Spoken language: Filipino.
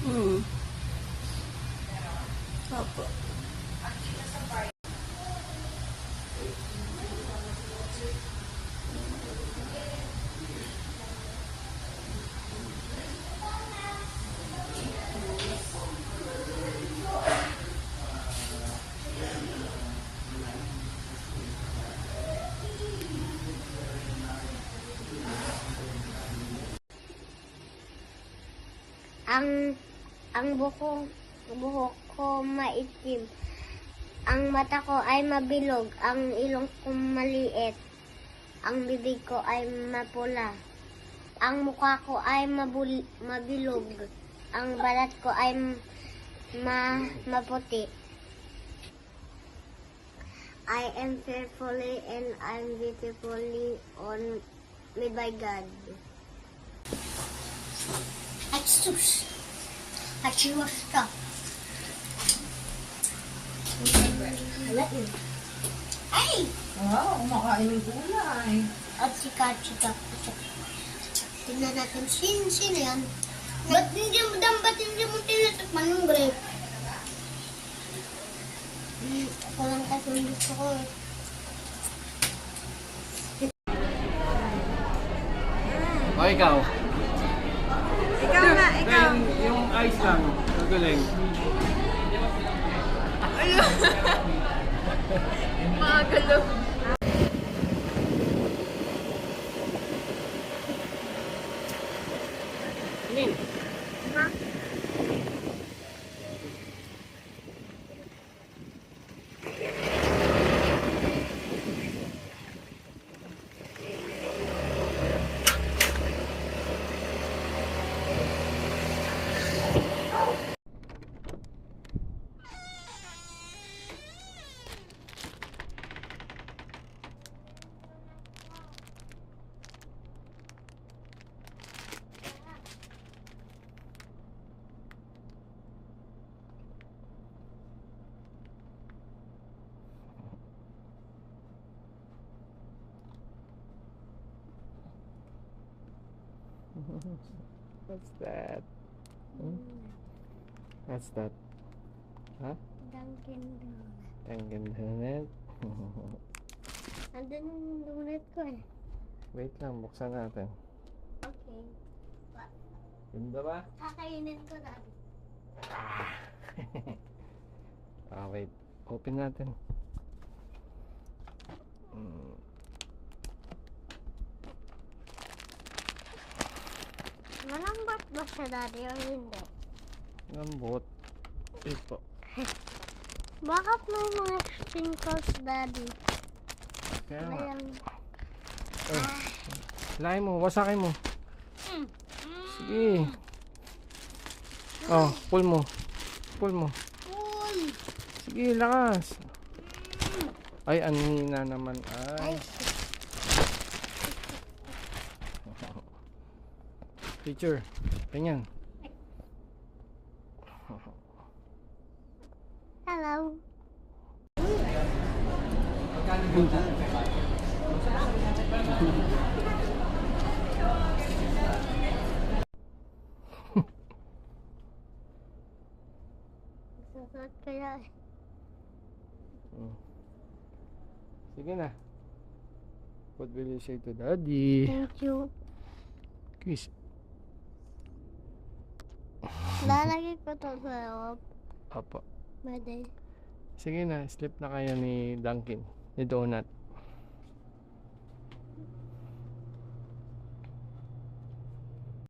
Hmm. Opo. Ang buhok ko maitim. Ang mata ko ay mabilog. Ang ilong ko maliit. Ang bibig ko ay mapula. Ang mukha ko ay mabilog. Ang balat ko ay maputi. I am fearfully and I'm beautifully on me by God. Atsus. Achiwas ka. Ay! Wow, kumakain ng gulay. At chika. Tingnan natin, sino yan? Ba't hindi mo tinatakman yung grape? Ako lang kasi yung gusto ko eh. O, ikaw. Ikaw na, ikaw. Yung ice lang. Magaling. Makagalo. Nin. What's that? What's that? Huh? Dunkin' Donuts. Dunkin' Donut? Andun yung donut ko eh. Wait lang, buksan natin. Okay. Ganda ba? Kakainin ko na. Wait. Open natin. Malambot ba siya daddy o hindi? Lambot. Ito. Bakit may mga sprinkles daddy? Kaya nga. Ayan. Lain mo, wasakin mo. Sige. Oh, pull mo. Pull mo. Sige, lakas. Ay, anina naman. Ay. Teacher, ganyan. Hello. Susunod kaya eh. Sige na. What will you say to daddy? Thank you. Kiss. Lalagay ko to sa loob. Apa. Pwede. Sige na, sleep na kayo ni Dunkin. Ni Donut.